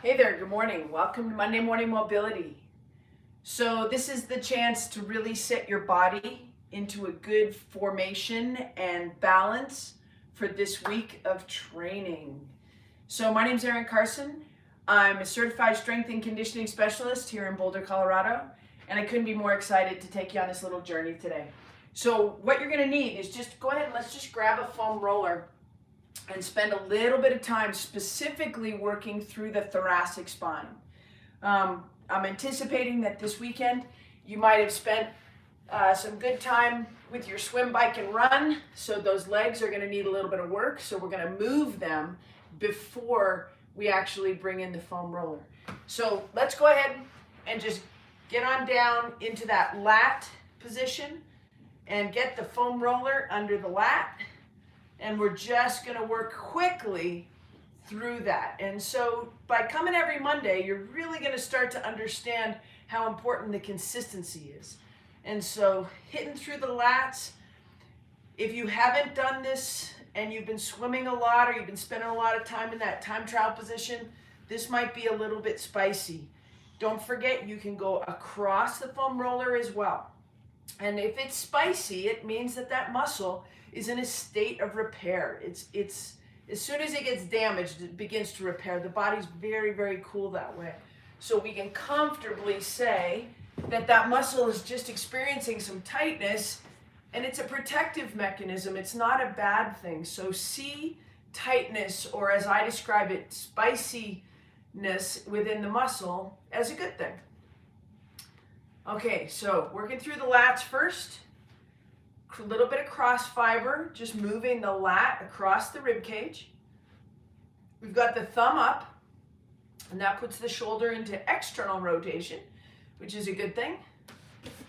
Hey there, good morning. Welcome to Monday Morning Mobility. So this is the chance to really set your body into a good formation and balance for this week of training. So my name is Erin Carson. I'm a certified strength and conditioning specialist here in Boulder, Colorado, and I couldn't be more excited to take you on this little journey today. So what you're gonna need is just go ahead and let's just grab a foam roller and spend a little bit of time specifically working through the thoracic spine. I'm anticipating that this weekend you might have spent some good time with your swim, bike, and run, so those legs are going to need a little bit of work, so we're going to move them before we actually bring in the foam roller. So let's go ahead and just get on down into that lat position and get the foam roller under the lat. And we're just going to work quickly through that. And so by coming every Monday, you're really going to start to understand how important the consistency is. And so hitting through the lats, if you haven't done this and you've been swimming a lot or you've been spending a lot of time in that time trial position, this might be a little bit spicy. Don't forget, you can go across the foam roller as well. And if it's spicy, it means that that muscle is in a state of repair. It's as soon as it gets damaged, it begins to repair. The body's very, very cool that way. So we can comfortably say that that muscle is just experiencing some tightness, and it's a protective mechanism. It's not a bad thing. So see tightness, or as I describe it, spiciness within the muscle as a good thing. Okay, so working through the lats first. A little bit of cross fiber, just moving the lat across the rib cage. We've got the thumb up, and that puts the shoulder into external rotation, which is a good thing.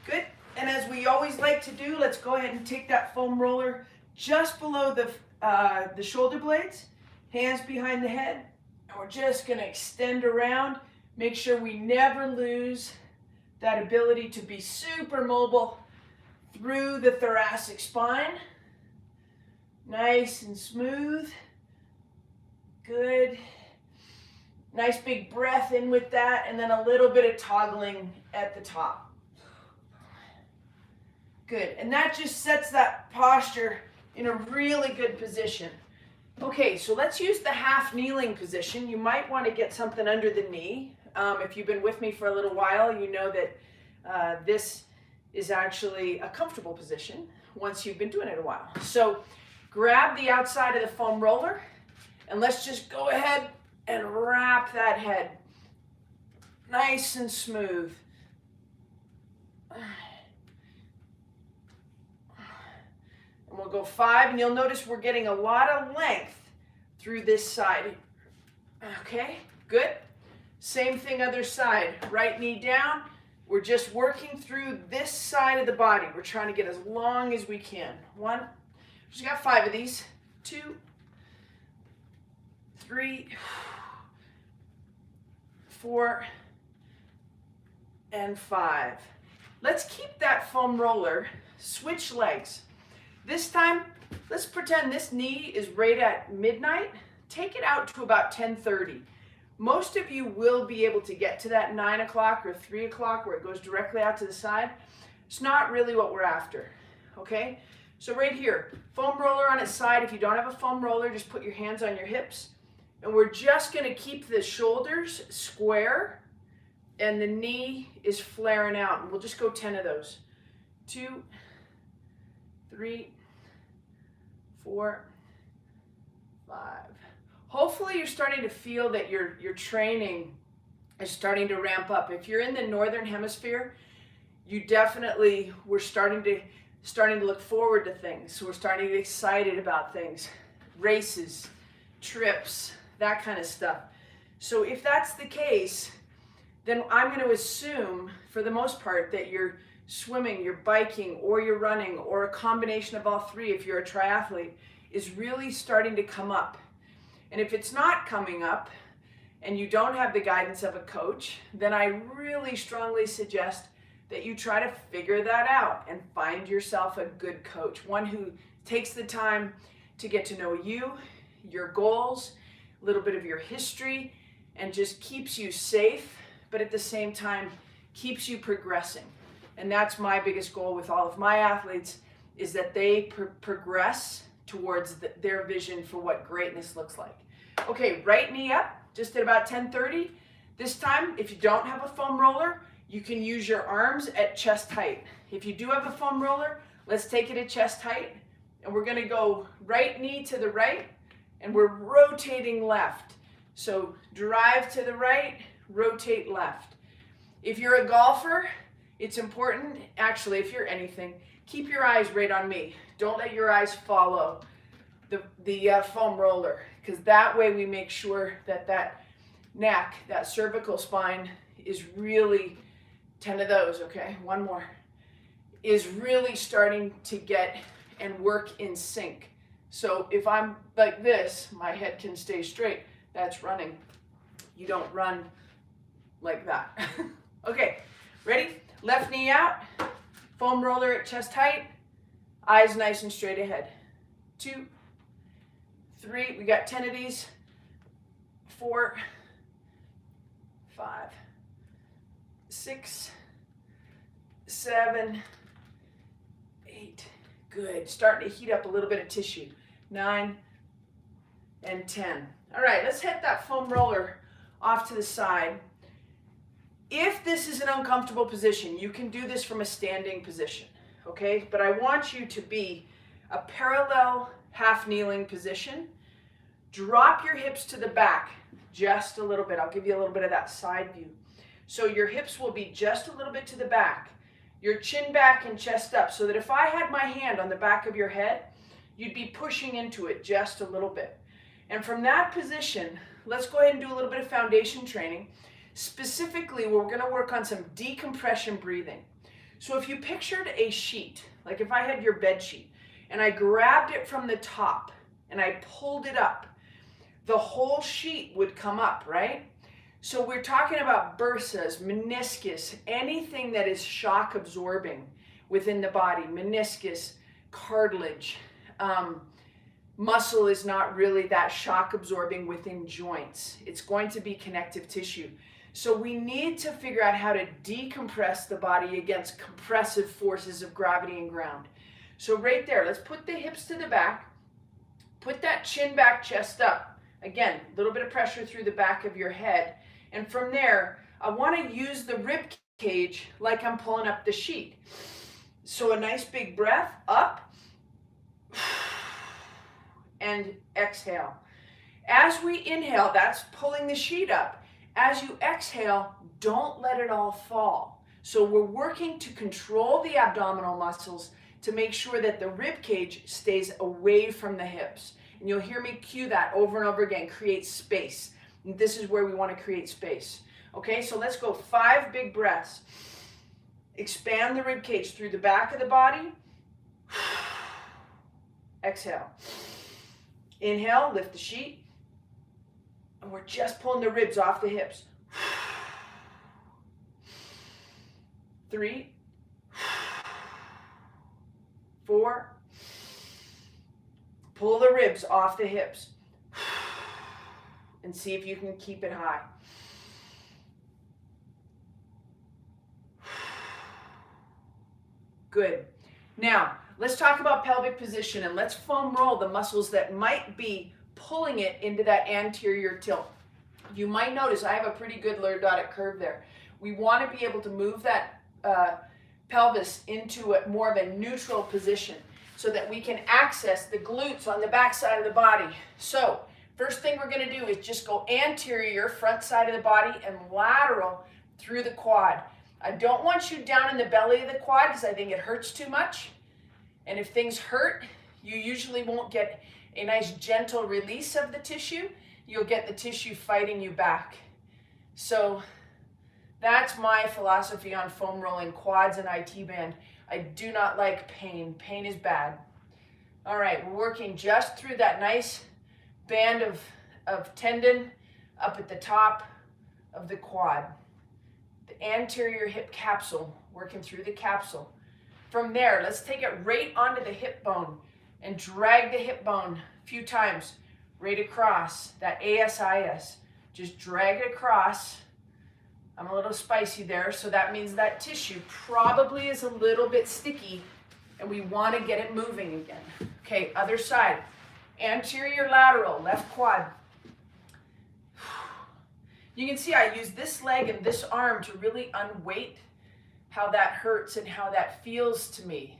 Good. And as we always like to do, let's go ahead and take that foam roller just below the shoulder blades, hands behind the head, and we're just going to extend around. Make sure we never lose that ability to be super mobile through the thoracic spine. Nice and smooth. Good. Nice big breath in with that, and then a little bit of toggling at the top. Good. And that just sets that posture in a really good position. Okay, so let's use the half kneeling position. You might want to get something under the knee. If you've been with me for a little while, you know that this is actually a comfortable position once you've been doing it a while. So grab the outside of the foam roller, and let's just go ahead and wrap that head nice and smooth. And we'll go 5, and you'll notice we're getting a lot of length through this side. Okay, good. Same thing other side. Right knee down. We're just working through this side of the body. We're trying to get as long as we can. 1, just got 5 of these. 2, 3, 4, and 5. Let's keep that foam roller. Switch legs. This time, let's pretend this knee is right at midnight. Take it out to about 10:30. Most of you will be able to get to that 9 o'clock or 3 o'clock where it goes directly out to the side. It's not really what we're after, okay? So right here, foam roller on its side. If you don't have a foam roller, just put your hands on your hips. And we're just gonna keep the shoulders square and the knee is flaring out. And we'll just go 10 of those. 2, 3, 4, 5. Hopefully you're starting to feel that your training is starting to ramp up. If you're in the northern hemisphere, you definitely, we're starting to look forward to things. So we're starting to get excited about things, races, trips, that kind of stuff. So if that's the case, then I'm going to assume for the most part that you're swimming, you're biking, or you're running, or a combination of all three if you're a triathlete, is really starting to come up. And if it's not coming up and you don't have the guidance of a coach, then I really strongly suggest that you try to figure that out and find yourself a good coach, one who takes the time to get to know you, your goals, a little bit of your history, and just keeps you safe, but at the same time keeps you progressing. And that's my biggest goal with all of my athletes, is that they progress towards their vision for what greatness looks like. Okay, right knee up, just at about 10:30. This time, if you don't have a foam roller, you can use your arms at chest height. If you do have a foam roller, let's take it at chest height, and we're gonna go right knee to the right, and we're rotating left. So drive to the right, rotate left. If you're a golfer, it's important, actually, if you're anything, keep your eyes right on me. Don't let your eyes follow the foam roller, because that way we make sure that that neck, that cervical spine is really, 10 of those, okay, one more, is really starting to get and work in sync. So if I'm like this, my head can stay straight. That's running. You don't run like that. Okay, ready? Left knee out, foam roller at chest height, eyes nice and straight ahead. 2, 3, we got 10 of these. 4, 5, 6, 7, 8. Good. Starting to heat up a little bit of tissue. 9 and 10. All right, let's hit that foam roller off to the side. If this is an uncomfortable position, you can do this from a standing position, okay? But I want you to be a parallel half kneeling position. Drop your hips to the back just a little bit. I'll give you a little bit of that side view. So your hips will be just a little bit to the back. Your chin back and chest up, so that if I had my hand on the back of your head, you'd be pushing into it just a little bit. And from that position, let's go ahead and do a little bit of foundation training. Specifically, we're going to work on some decompression breathing. So if you pictured a sheet, like if I had your bed sheet, and I grabbed it from the top, and I pulled it up, the whole sheet would come up, right? So we're talking about bursas, meniscus, anything that is shock absorbing within the body, meniscus, cartilage. Muscle is not really that shock absorbing within joints. It's going to be connective tissue. So we need to figure out how to decompress the body against compressive forces of gravity and ground. So right there, let's put the hips to the back, put that chin back, chest up. Again, a little bit of pressure through the back of your head. And from there, I want to use the rib cage like I'm pulling up the sheet. So a nice big breath, up, and exhale. As we inhale, that's pulling the sheet up. As you exhale, don't let it all fall. So we're working to control the abdominal muscles to make sure that the rib cage stays away from the hips. And you'll hear me cue that over and over again, create space. And this is where we want to create space. Okay, so let's go 5 big breaths. Expand the rib cage through the back of the body. Exhale. Inhale, lift the sheet. And we're just pulling the ribs off the hips. 3, 4. Pull the ribs off the hips. And see if you can keep it high. Good. Now, let's talk about pelvic position, and let's foam roll the muscles that might be pulling it into that anterior tilt. You might notice I have a pretty good lordotic curve there. We want to be able to move that pelvis into more of a neutral position so that we can access the glutes on the back side of the body. So, first thing we're going to do is just go anterior, front side of the body, and lateral through the quad. I don't want you down in the belly of the quad because I think it hurts too much. And if things hurt, you usually won't get a nice gentle release of the tissue. You'll get the tissue fighting you back. So that's my philosophy on foam rolling quads and IT band. I do not like pain. Pain is bad. All right, we're working just through that nice band of tendon up at the top of the quad. The anterior hip capsule, working through the capsule. From there, let's take it right onto the hip bone and drag the hip bone a few times right across that ASIS. Just drag it across. I'm a little spicy there, so that means that tissue probably is a little bit sticky, and we want to get it moving again. Okay, other side. Anterior lateral, left quad. You can see I use this leg and this arm to really unweight how that hurts and how that feels to me.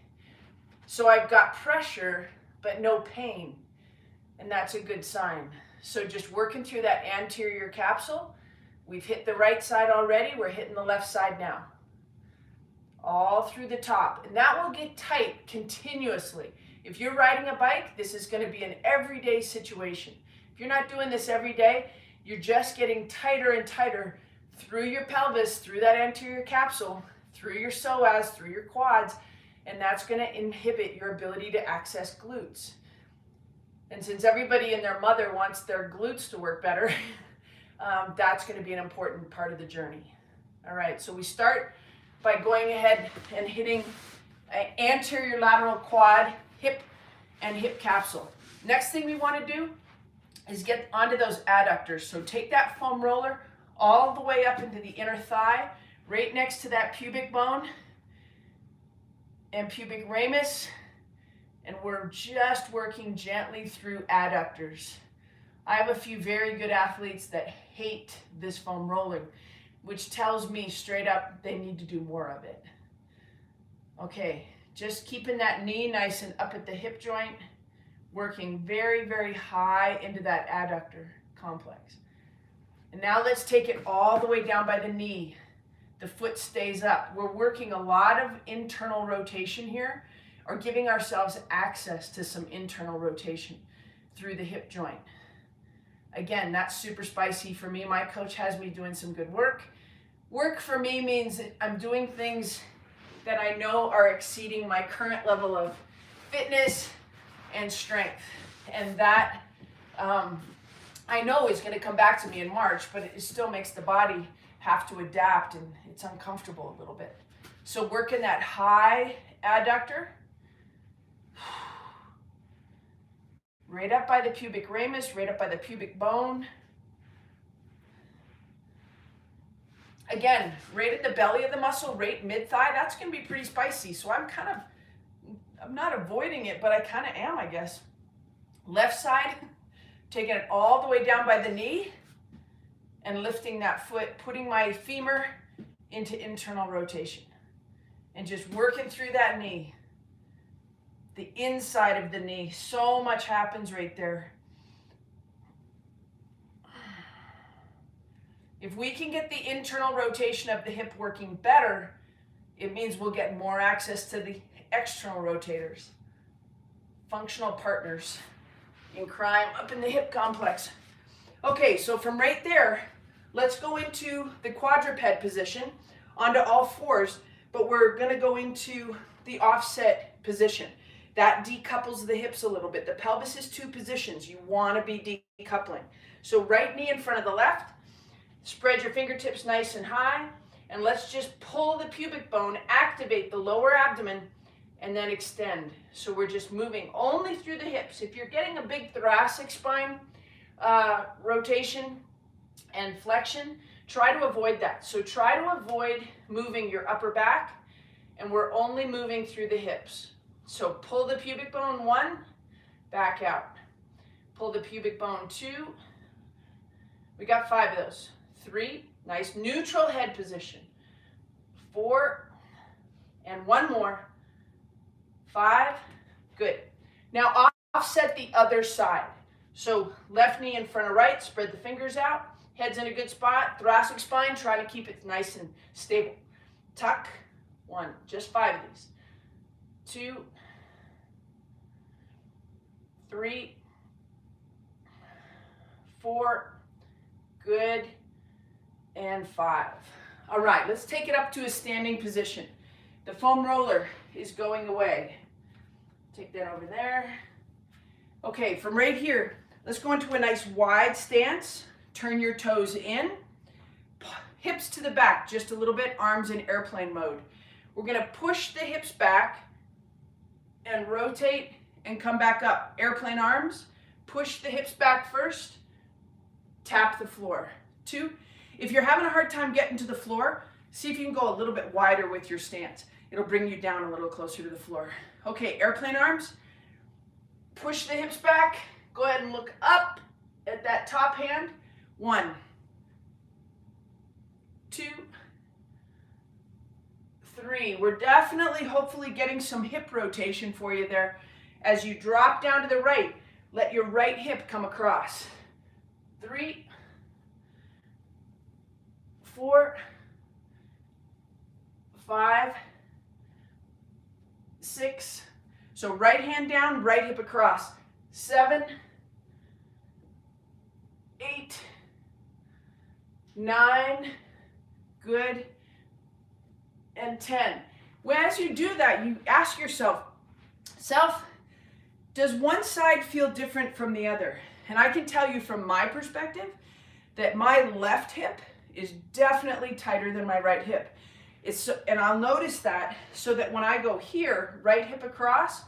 So I've got pressure, but no pain, and that's a good sign. So just working through that anterior capsule. We've hit the right side already, we're hitting the left side now. All through the top, and that will get tight continuously. If you're riding a bike, this is going to be an everyday situation. If you're not doing this every day, you're just getting tighter and tighter through your pelvis, through that anterior capsule, through your psoas, through your quads, and that's going to inhibit your ability to access glutes. And since everybody and their mother wants their glutes to work better, that's going to be an important part of the journey. All right, so we start by going ahead and hitting anterior lateral quad, hip, and hip capsule. Next thing we want to do is get onto those adductors. So take that foam roller all the way up into the inner thigh, right next to that pubic bone and pubic ramus, and we're just working gently through adductors. I have a few very good athletes that hate this foam rolling, which tells me straight up they need to do more of it. Okay, just keeping that knee nice and up at the hip joint, working very, very high into that adductor complex. And now let's take it all the way down by the knee. The foot stays up. We're working a lot of internal rotation here, or giving ourselves access to some internal rotation through the hip joint. Again, that's super spicy for me. My coach has me doing some good work. Work for me means I'm doing things that I know are exceeding my current level of fitness and strength. And that I know is going to come back to me in March, but it still makes the body have to adapt, and it's uncomfortable a little bit. So working that high adductor, right up by the pubic ramus, right up by the pubic bone. Again, right at the belly of the muscle, right mid-thigh, that's going to be pretty spicy. So I'm not avoiding it, but I kind of am, I guess. Left side, taking it all the way down by the knee and lifting that foot, putting my femur into internal rotation and just working through that knee. The inside of the knee, so much happens right there. If we can get the internal rotation of the hip working better, it means we'll get more access to the external rotators, functional partners in crime up in the hip complex. Okay, so from right there, let's go into the quadruped position, onto all fours, but we're gonna go into the offset position. That decouples the hips a little bit. The pelvis is two positions. You want to be decoupling. So right knee in front of the left, spread your fingertips nice and high, and let's just pull the pubic bone, activate the lower abdomen, and then extend. So we're just moving only through the hips. If you're getting a big thoracic spine rotation and flexion, try to avoid that. So try to avoid moving your upper back, and we're only moving through the hips. So pull the pubic bone 1, back out. Pull the pubic bone 2. We got 5 of those. 3, nice neutral head position. 4, and 1 more. 5, good. Now offset the other side. So left knee in front of right, spread the fingers out. Head's in a good spot. Thoracic spine, try to keep it nice and stable. Tuck, 1, just 5 of these. 2, 3, 4, good, and 5. All right, let's take it up to a standing position. The foam roller is going away. Take that over there. Okay, from right here, let's go into a nice wide stance. Turn your toes in, hips to the back just a little bit, arms in airplane mode. We're gonna push the hips back and rotate and come back up. Airplane arms, push the hips back first, tap the floor. 2. If you're having a hard time getting to the floor, see if you can go a little bit wider with your stance. It'll bring you down a little closer to the floor. Okay, airplane arms. Push the hips back. Go ahead and look up at that top hand. 1, 2, 3. We're definitely, hopefully, getting some hip rotation for you there. As you drop down to the right, let your right hip come across. 3, 4, 5, 6. So right hand down, right hip across. 7, 8, 9, good, and 10. Well, as you do that, you ask yourself, does one side feel different from the other? And I can tell you from my perspective that my left hip is definitely tighter than my right hip. And I'll notice that so that when I go here, right hip across,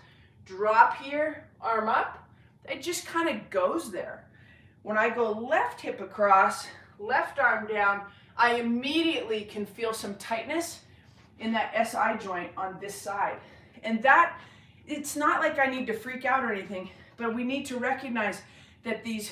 drop here, arm up, it just kind of goes there. When I go left hip across, left arm down, I immediately can feel some tightness in that SI joint on this side. And that, it's not like I need to freak out or anything, but we need to recognize that these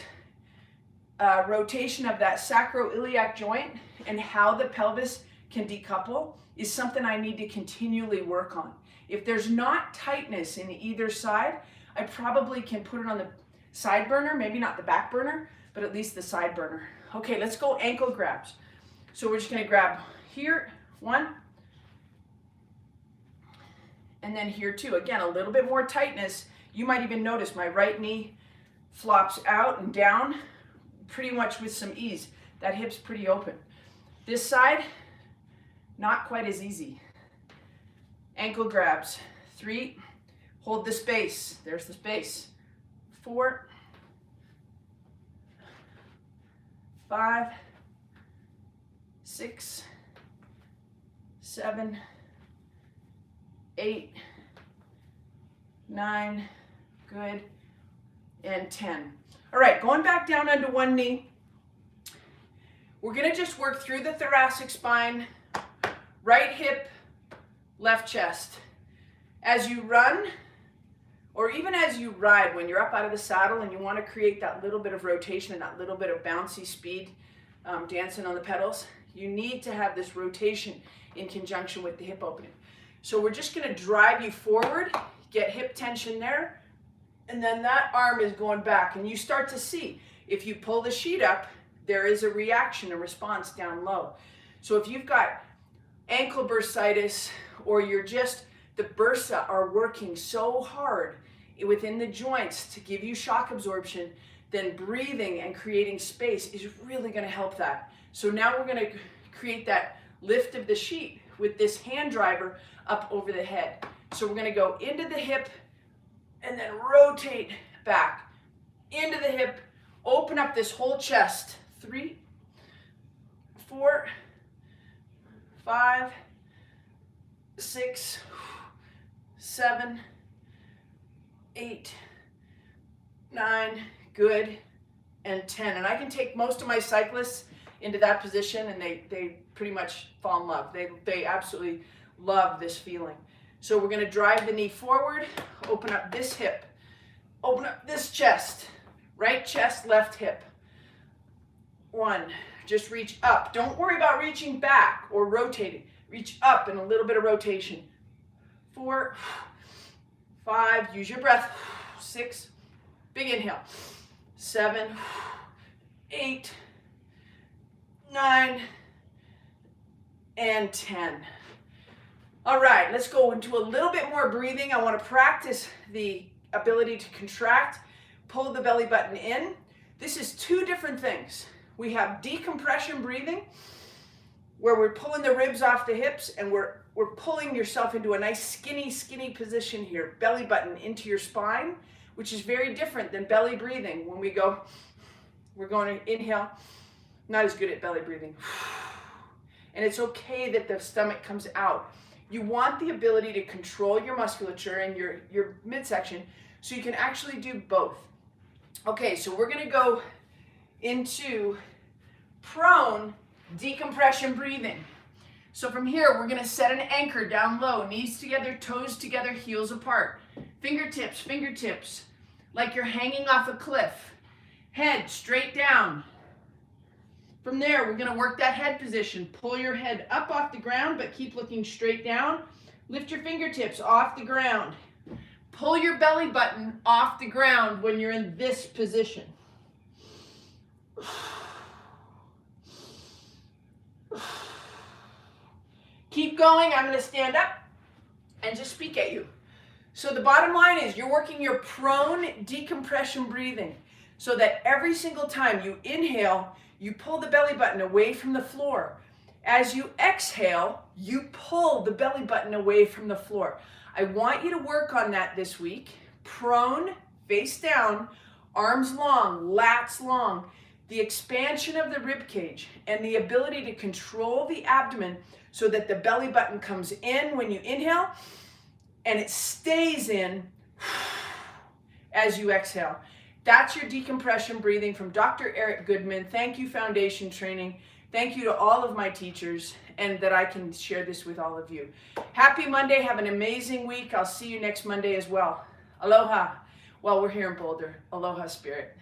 rotation of that sacroiliac joint and how the pelvis can decouple is something I need to continually work on. If there's not tightness in either side, I probably can put it on the side burner, maybe not the back burner, but at least the side burner. Okay, let's go ankle grabs. So we're just gonna grab here, 1, and then here 2. Again, a little bit more tightness. You might even notice my right knee flops out and down pretty much with some ease. That hip's pretty open. This side, not quite as easy. Ankle grabs. 3, hold the space. There's the space. 4, 5, 6, 7, 8, 9, good, and 10. All right, going back down onto one knee. We're gonna just work through the thoracic spine, right hip, left chest. As you run, or even as you ride, when you're up out of the saddle and you want to create that little bit of rotation and that little bit of bouncy speed, dancing on the pedals, you need to have this rotation in conjunction with the hip opening. So we're just going to drive you forward, get hip tension there, and then that arm is going back. And you start to see, if you pull the sheet up, there is a reaction, a response down low. So if you've got ankle bursitis, or you're just, the bursa are working so hard within the joints to give you shock absorption, then breathing and creating space is really going to help that. So now we're going to create that lift of the sheet with this hand driver up over the head. So we're going to go into the hip and then rotate back into the hip, open up this whole chest. 3, 4, 5, 6, 7, 8, 9, good, and 10. And I can take most of my cyclists into that position and they pretty much fall in love. They absolutely love this feeling. So we're gonna drive the knee forward, open up this hip, open up this chest, right chest, left hip. 1, just reach up. Don't worry about reaching back or rotating. Reach up and a little bit of rotation. 4, 5, use your breath. 6, big inhale. 7, 8, 9, and 10. All right, let's go into a little bit more breathing. I want to practice the ability to contract, pull the belly button in. This is 2 different things. We have decompression breathing, where we're pulling the ribs off the hips and we're pulling yourself into a nice skinny position here, belly button into your spine, which is very different than belly breathing. When we go, we're going to inhale, not as good at belly breathing. And it's okay that the stomach comes out. You want the ability to control your musculature and your midsection so you can actually do both. Okay, so we're gonna go into prone decompression breathing. So from here, we're gonna set an anchor down low, knees together, toes together, heels apart. Fingertips, fingertips, like you're hanging off a cliff. Head straight down. From there, we're gonna work that head position. Pull your head up off the ground, but keep looking straight down. Lift your fingertips off the ground. Pull your belly button off the ground when you're in this position. Keep going. I'm going to stand up and just speak at you. So the bottom line is you're working your prone decompression breathing so that every single time you inhale, you pull the belly button away from the floor. As you exhale, you pull the belly button away from the floor. I want you to work on that this week. Prone, face down, arms long, lats long. The expansion of the rib cage and the ability to control the abdomen so that the belly button comes in when you inhale and it stays in as you exhale. That's your decompression breathing from Dr. Eric Goodman. Thank you, Foundation Training. Thank you to all of my teachers and that I can share this with all of you. Happy Monday. Have an amazing week. I'll see you next Monday as well. Aloha. Well, we're here in Boulder. Aloha, Spirit.